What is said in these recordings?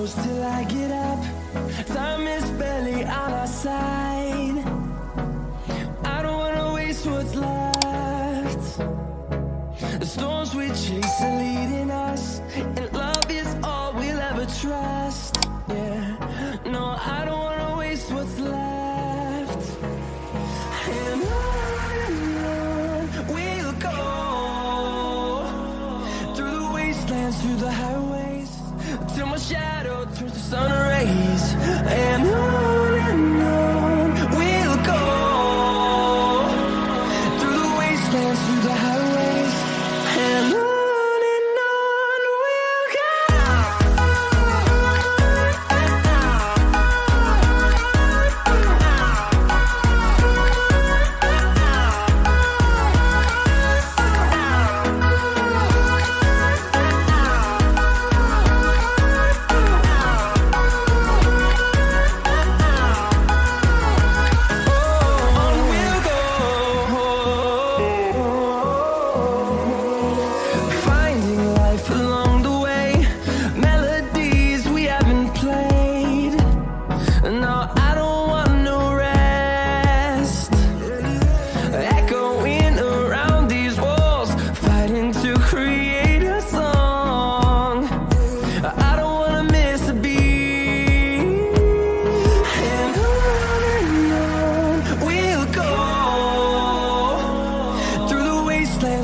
close till I get up. Time is barely on our side. I don't wanna waste what's left. The storms we chase are leading us, and love is all we'll ever trust. Yeah, no, I don't wanna waste what's left. And on we'll go, through the wastelands, through the highways, till my shadow turns to sun rays. And on we'll go, through the wastelands, through the highways, and on we'll go.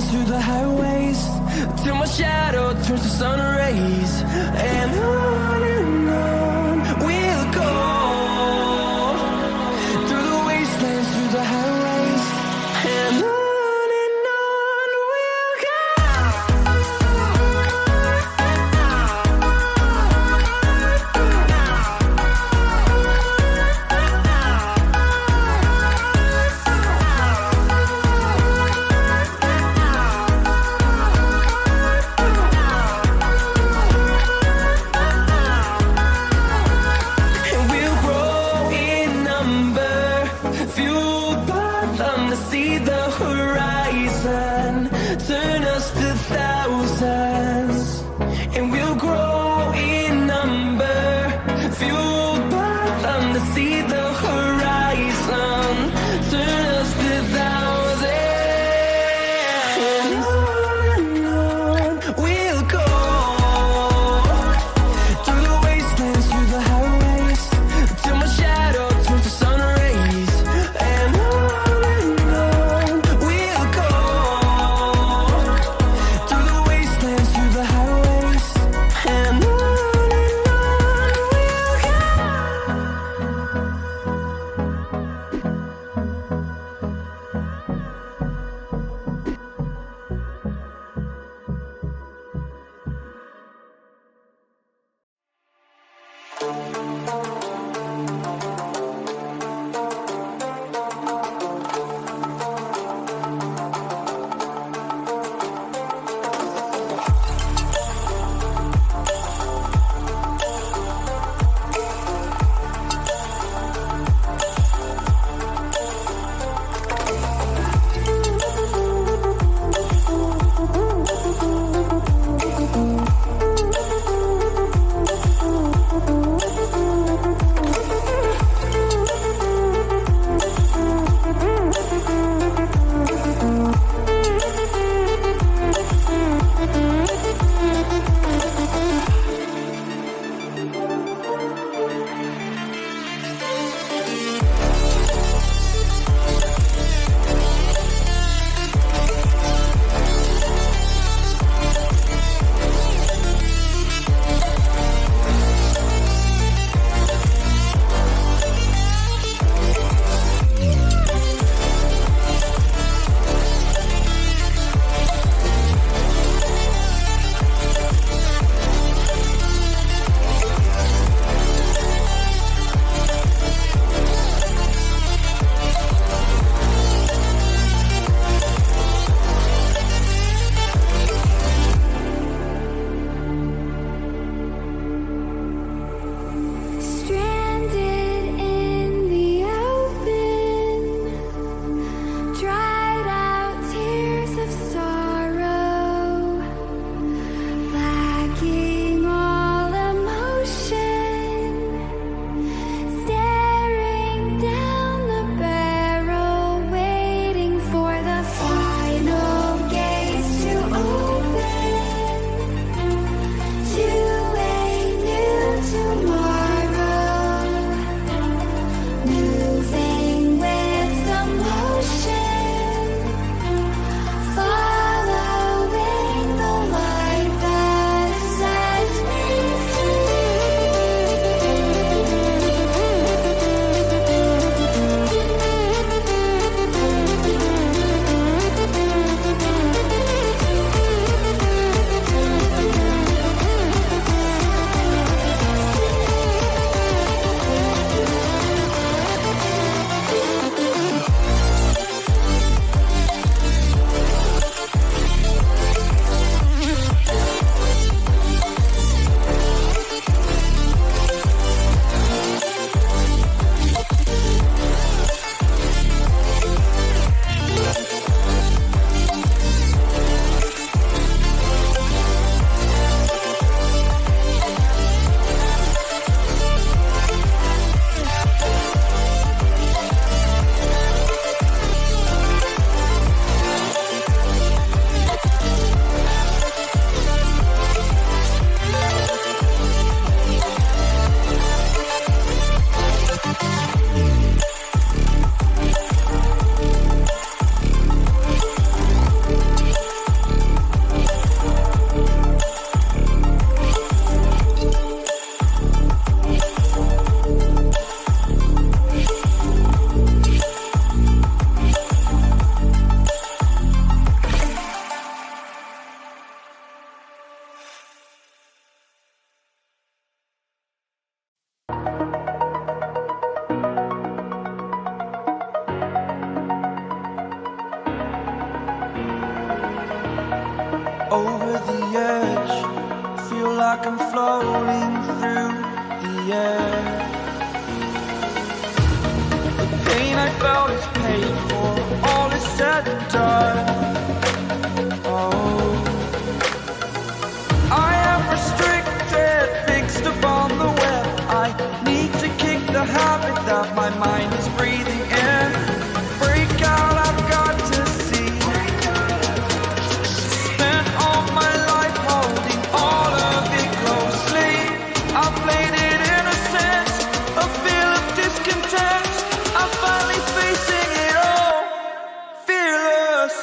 Through the highways, till my shadow turns to sun rays. And on we'll go, through the wastelands, through the highways, and on we'll go. like I'm floating through the air. The pain I felt is paid for, all is said and done. Oh, I am restricted, fixed upon the web. I need to kick the habit that my mind is breathing in. Break out, I've got to see. Spent all my life holding all of it closely. I played it innocent, a feel of discontent. I'm finally facing it all, fearless.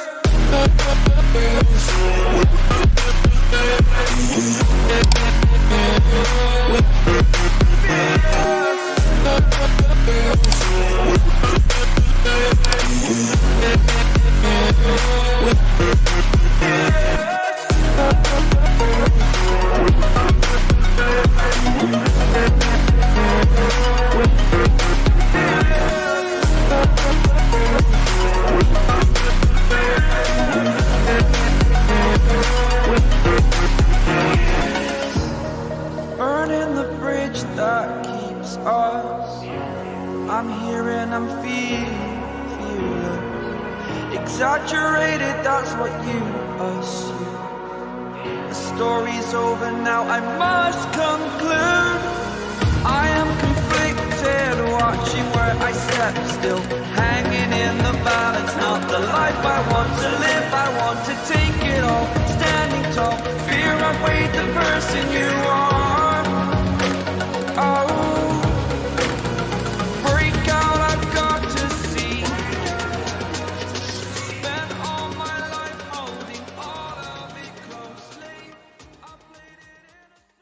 Burning the bridge that keeps us. I'm here and I'm feeling fearless. Exaggerated, that's what you assume. The story's over now, I must conclude. I am conflicted, watching where I step still, hanging in the balance. Not the life I want to live, I want to take it all. Standing tall, fear I've weighed the person you